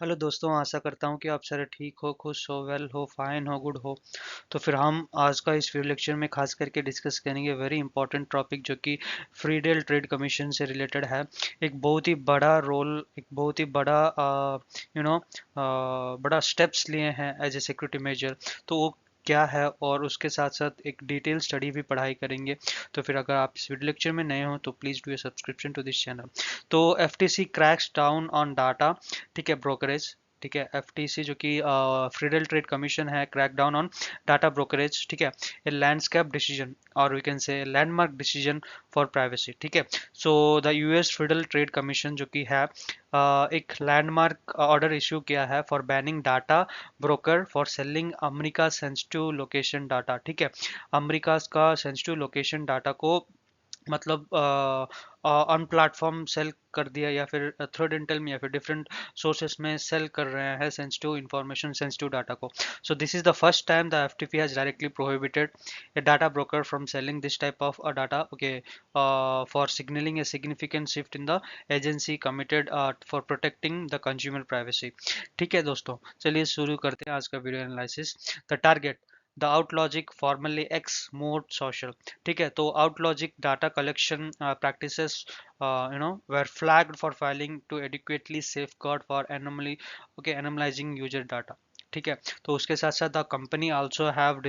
Hello दोस्तों, आशा करता हूँ कि आप सारे ठीक हो, खुश हो, वेल हो, फाइन हो, गुड हो। तो फिर हम आज का इस वीडियो लेक्चर में खास करके डिस्कस करेंगे वेरी इंपॉर्टेंट टॉपिक जो कि फ्री डील ट्रेड कमीशन से रिलेटेड है। एक बहुत ही बड़ा रोल, एक बहुत ही बड़ा यू नो बड़ा स्टेप्स लिए हैं एज ए सिक्योरिटी मेजर। तो वो क्या है, और उसके साथ साथ एक डिटेल स्टडी भी पढ़ाई करेंगे। तो फिर अगर आप इस वीडियो लेक्चर में नए हो तो please do a subscription to this channel. तो FTC cracks down on data, ठीक है, ब्रोकरेज। ठीक है, एफटीसी जो कि फेडरल ट्रेड कमीशन है, crack down on data brokerage. ठीक है, ए लैंडस्केप डिसीजन और we can say landmark decision for privacy. ठीक है, so the US federal trade commission जो कि है एक लैंडमार्क ऑर्डर इशू किया है for banning data broker for selling America sensitive location data. ठीक है, अमेरिका का सेंसिटिव लोकेशन डाटा को मतलब ऑन प्लेटफॉर्म सेल कर दिया, या फिर थ्रेड इंटेल में या फिर डिफरेंट सोर्सेस में सेल कर रहे हैं सेंसिटिव इंफॉर्मेशन, सेंसिटिव डाटा को। So this is the first time the FTP has directly prohibited a data broker from selling this type of data, okay, for signaling a significant shift in the agency committed for protecting the consumer privacy। ठीक है दोस्तों, चलिए शुरू करते हैं आज का video analysis. The target, the Outlogic formerly X Mode Social. ठीक है, तो Outlogic data collection practices were flagged for failing to adequately safeguard for anomaly, okay, anomalizing user data। ठीक है, तो उसके साथ साथ the company also have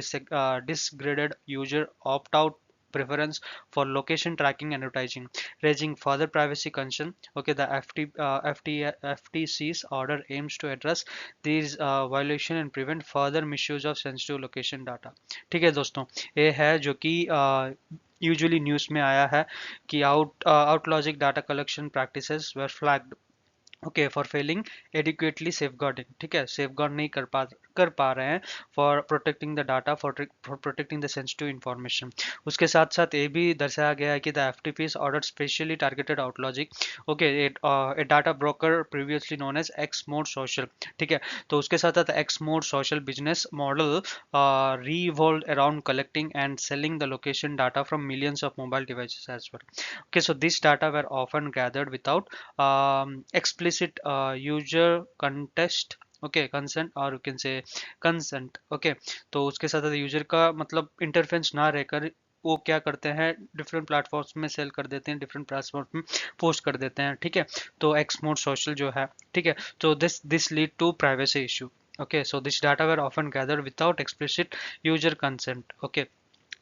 disgraded user opt out preference for location tracking and advertising, raising further privacy concern। Okay, the FTC's order aims to address these violation and prevent further misuse of sensitive location data। ठीक है दोस्तों, ये है जो कि usually news में आया है कि Outlogic data collection practices were flagged, okay, for failing adequately safeguarding. ठीक है, सेफ गार्ड नहीं कर पा रहे हैं for protecting the data, for protecting the sensitive information. उसके साथ साथ ये भी दर्शाया गया है कि the FTC's order specially targeted Outlogic, okay, a data broker previously known as X Mode Social. ठीक है, तो उसके साथ साथ X Mode Social business model revolved around collecting and selling the location data from millions of mobile devices as well। Okay, so this data were often gathered without explicit user contest, okay, consent, और you can say consent. Okay, तो उसके साथ साथ user का मतलब interference ना रहकर वो क्या करते हैं, डिफरेंट प्लेटफॉर्म्स में सेल कर देते हैं, डिफरेंट प्लेटफॉर्म्स में पोस्ट कर देते हैं। ठीक है, तो एक्स मोड सोशल जो है, ठीक है, तो this lead to privacy issue. Okay, so this data were often gathered without explicit user consent. Okay,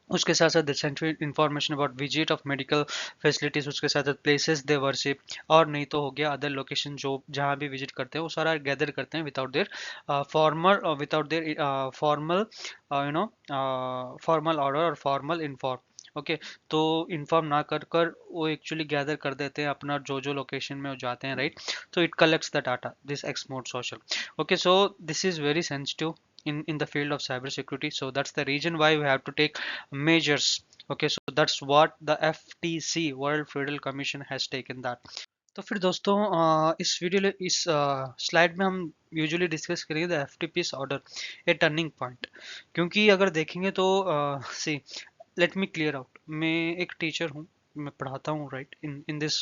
उसके साथ साथ central information about visit of medical facilities, उसके साथ साथ प्लेसेस दे वर्शिप, और नहीं तो हो गया अदर लोकेशन जो जहाँ भी विजिट करते हैं वो सारा गैदर करते हैं without their formal formal order और फॉर्मल इन्फॉर्म। ओके, तो इन्फॉर्म ना कर कर वो एक्चुअली गैदर कर देते हैं अपना जो जो लोकेशन में वो जाते हैं, राइट। तो it collects the data, this x Mode social. Okay, so this is very sensitive in the field of cybersecurity, so that's the reason why we have to take measures। okay, so that's what the FTC, World Federal Commission, has taken that। तो फिर दोस्तों इस इस slide में हम usually discuss करेंगे the FTC's order, a turning point. क्योंकि अगर देखेंगे तो see, let me clear out, मैं एक टीचर हूँ, मैं पढ़ाता हूँ, right, in this.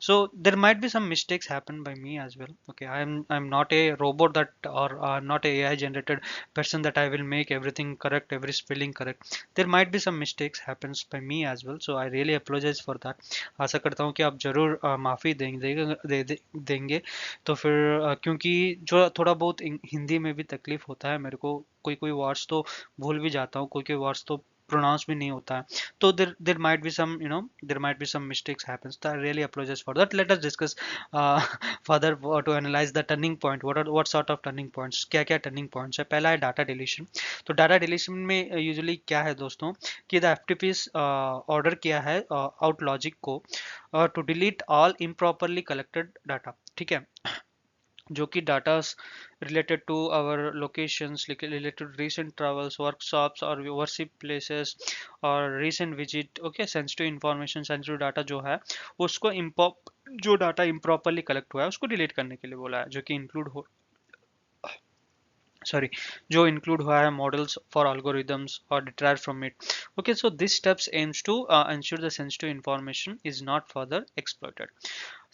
So there might be some mistakes happen by me as well. Okay, I am not a robot that, और not a AI generated person that I will make everything correct, every spelling correct। there might be some mistakes happens by me as well, so I really apologize for that। आशा करता हूँ कि आप जरूर माफ़ी देंगे। तो फिर क्योंकि जो थोड़ा बहुत हिंदी में भी तकलीफ होता है मेरे को, कोई कोई वर्ड्स तो भूल भी जाता हूँ, कोई कोई वर्ड्स तो प्रोनाउंस भी नहीं होता है। तो there might be some, there might be some mistakes happens, तो I really apologise for that. Let us discuss further to analyse the turning point. What sort of turning points, क्या क्या turning points है। पहला है data deletion. तो data deletion में usually क्या है दोस्तों, कि द एफटीपीस ऑर्डर किया है आउटलॉजिक को to delete all improperly collected data. ठीक है, जो कि data related to our locations, related recent travels, workshops और वर्शिप प्लेसेस और recent visit. Okay, sensitive information, sensitive data जो है उसको जो डाटा इम्प्रॉपरली कलेक्ट हुआ है उसको डिलीट करने के लिए बोला है, जो कि इंक्लूड हो सॉरी, जो इंक्लूड हुआ है मॉडल्स फॉर algorithms और derive from it. Okay, so this steps aims to ensure the sensitive information is not further exploited।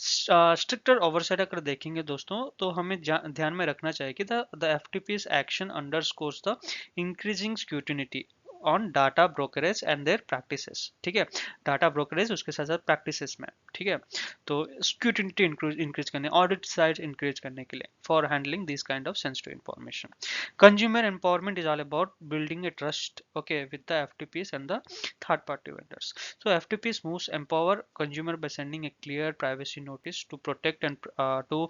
Stricter oversight अगर देखेंगे दोस्तों तो हमें ध्यान में रखना चाहिए कि the FTC's action underscores the increasing scrutiny on data brokerage and their practices. ठीक है, डाटा ब्रोकरेज उसके साथ साथ प्रैक्टिसेस में, ठीक है, तो स्क्रूटिनिटी इंक्रीज करने, ऑडिट साइज इंक्रीज करने के लिए for handling this kind of sensitive information. Consumer empowerment is all about building a trust, okay, with the FTPs and the third party vendors. So FTPs moves empower consumer by sending a clear privacy notice to protect and to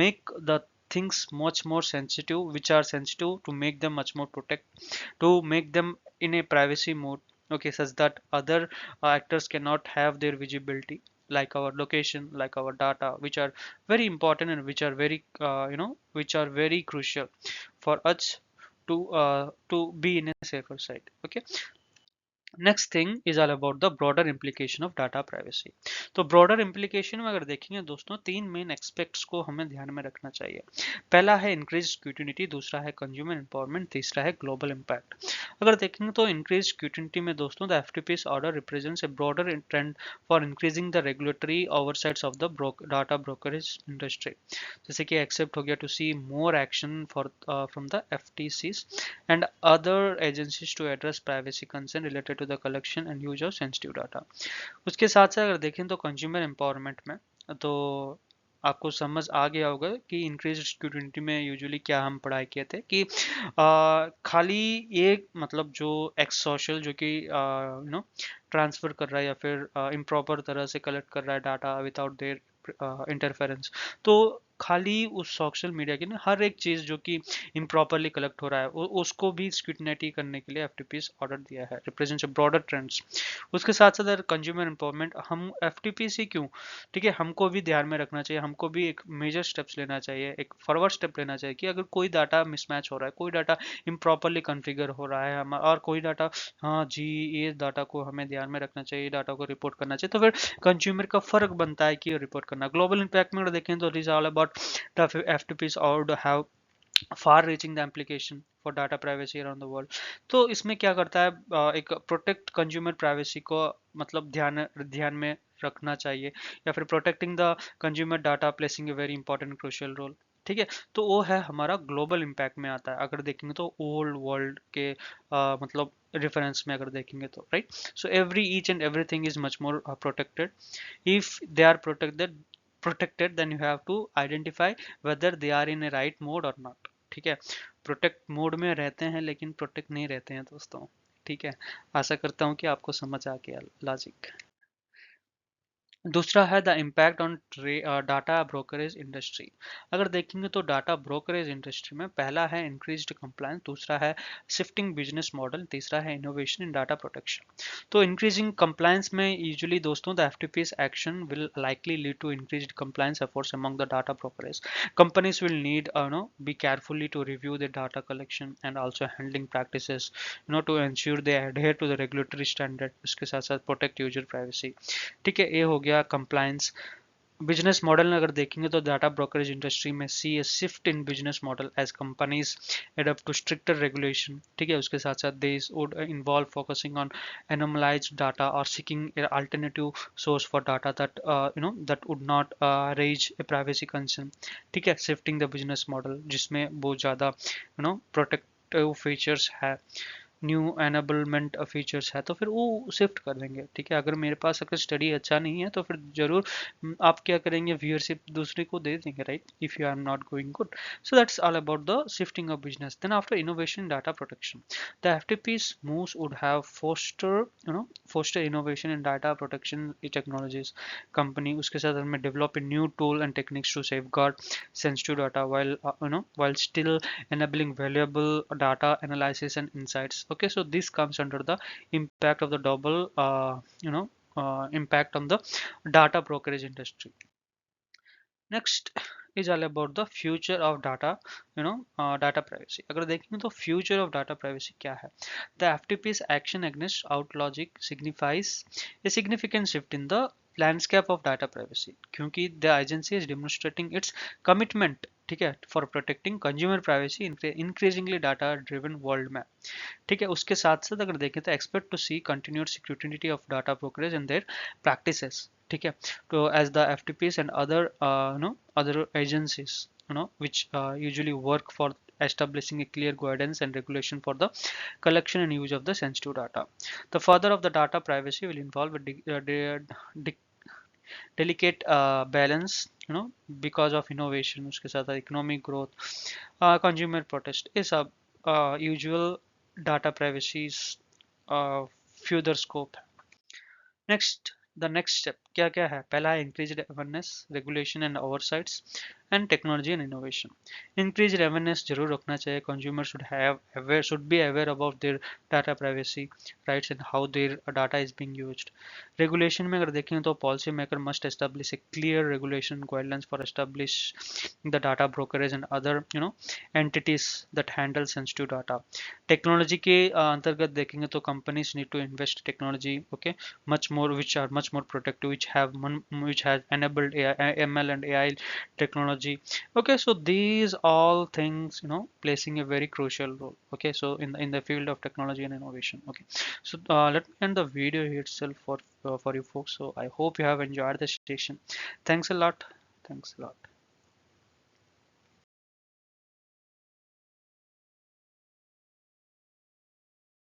make the things much more sensitive, which are sensitive, to make them much more protect, to make them in a privacy mode, okay, such that other actors cannot have their visibility, like our location, like our data, which are very important and which are very which are very crucial for us to be in a safer side, okay। Next thing is all about the broader implication of data privacy. तो broader implication में अगर देखेंगे दोस्तों, तीन main aspects को हमें ध्यान में रखना चाहिए। पहला है इंक्रीज स्क्रूटिनिटी, दूसरा है कंज्यूमर एम्पावरमेंट, तीसरा है ग्लोबल इम्पैक्ट। अगर देखेंगे तो इंक्रीज स्क्रूटिनिटी में दोस्तों the FTC's order represents a broader trend for increasing the regulatory oversights of the data brokerage industry. जैसे कि एक्सेप्ट हो गया to see more action for from the FTC's and other agencies to address privacy concern related to the collection and use of sensitive data। उसके साथ साथ अगर देखें तो कंज्यूमर एम्पावरमेंट में, तो आपको समझ आ गया होगा कि इंक्रीज स्क्रूटिनी में यूजुअली क्या हम पढ़ाई किए थे कि खाली ये मतलब जो एक्स सोशल जो कि ट्रांसफर कर रहा है या फिर इम्प्रॉपर तरह से कलेक्ट कर रहा है डाटा विदाउट देयर इंटरफेरेंस, तो खाली उस सोशल मीडिया की ना हर एक चीज जो कि इम्प्रॉपरली कलेक्ट हो रहा है उसको भी स्क्रूटिनाइटी करने के लिए एफटीपी's ऑर्डर दिया है, रिप्रेजेंट्स ब्रॉडर ट्रेंड्स। उसके साथ साथ कंज्यूमर एम्पावरमेंट, हम एफटीपी's ही क्यों, ठीक है, हमको भी ध्यान में रखना चाहिए, हमको भी एक मेजर स्टेप्स लेना चाहिए, एक फॉरवर्ड स्टेप लेना चाहिए कि अगर कोई डाटा मिसमैच हो रहा है, कोई डाटा इम्प्रॉपरली कॉन्फ़िगर हो रहा है और कोई डाटा, हाँ जी, ये डाटा को हमें ध्यान में रखना चाहिए, डाटा को रिपोर्ट करना चाहिए, तो फिर कंज्यूमर का फर्क बनता है कि रिपोर्ट करना। ग्लोबल इंपैक्ट में अगर देखें तो it is all about the FTC's और have far reaching the application for data privacy around the world. तो इसमें क्या करता है, एक प्रोटेक्ट कंज्यूमर प्राइवेसी को मतलब ध्यान में रखना चाहिए, या फिर protecting the consumer data placing a very important crucial role, ठीक है। तो वो है हमारा ग्लोबल इम्पैक्ट में आता है, अगर देखेंगे तो ओल्ड वर्ल्ड के मतलब रेफरेंस में अगर देखेंगे तो, right. So every each and everything is much more protected. if they are protected then you have to identify whether they are in a right mode or not, ठीक है। Protect mode में रहते हैं लेकिन प्रोटेक्ट नहीं रहते हैं दोस्तों, ठीक है। आशा करता हूँ कि आपको समझ आ गया लॉजिक। दूसरा है the impact on data brokerage industry. अगर देखेंगे तो डाटा ब्रोकरेज इंडस्ट्री में पहला है इंक्रीज्ड कंप्लायंस, दूसरा है शिफ्टिंग बिजनेस मॉडल, तीसरा है इनोवेशन इन डाटा प्रोटेक्शन। तो इंक्रीजिंग कंप्लायंस में यूजुअली दोस्तों the FTC's action will likely lead to increased compliance efforts among the data brokers. Companies will need be carefully to review the data collection and also handling practices to ensure they adhere to the regulatory standard, उसके साथ साथ protect user privacy, ठीक है। ये हो गया compliance. Business model में अगर देखेंगे तो डाटा ब्रोकरेज इंडस्ट्री में see a shift in business model as companies adapt to stricter regulation, ठीक है। उसके साथ साथ this would involve focusing on anonymised data और seeking a alternative source for data that that would not raise a privacy concern, ठीक है। Shifting the business model जिसमें बहुत ज़्यादा प्रोटेक्टिव फीचर्स है, न्यू एनेबलमेंट फीचर्स है, तो फिर वो शिफ्ट कर देंगे, ठीक है। अगर मेरे पास अगर स्टडी अच्छा नहीं है तो फिर जरूर आप क्या करेंगे, व्यूअरशिप दूसरे को दे देंगे, right, if you are not going good. So that's all about the shifting of business. Then after innovation data protection, the FTC's moves would have foster innovation in data protection technologies। Company उसके साथ में develop a new tool and techniques to safeguard sensitive data while still enabling valuable data analysis and insights, okay। So this comes under the impact of the double impact on the data brokerage industry। Next is all about the future of data, data privacy। अगर देखेंगे तो future of data privacy क्या है, the FTP's action against outlogic signifies a significant shift in the landscape of data privacy, क्योंकि the agency is demonstrating its commitment ठीक है, for protecting consumer privacy increasingly data driven world में। ठीक है, उसके साथ साथ अगर देखें तो expect to see continued security of data brokerage and their practices. ठीक है, तो as the FTC's and other no other agencies which usually work for establishing a clear guidance and regulation for the collection and use of the sensitive data. The further of the data privacy will involve a delicate balance, because of innovation, उसके साथ economic growth, consumer protest, ये सब usual data privacy's further scope है। Next, the next step क्या क्या है? पहला है increased awareness, regulation and oversights and technology and innovation. Increased awareness जरूर रखना चाहिए, consumer should be aware about their data privacy rights and how their data is being used. Regulation में अगर देखें तो policy maker must establish a clear regulation guidelines for establish the data brokerage and other entities that handle sensitive data. Technology के अंतर्गत देखेंगे तो companies need to invest technology, okay, much more which are much more protective, which has enabled AI, ML and AI technology. Okay, so these all things placing a very crucial role. Okay, so in the field of technology and innovation. Okay, so let me end the video here itself for you folks. So I hope you have enjoyed the session. Thanks a lot. Thanks a lot.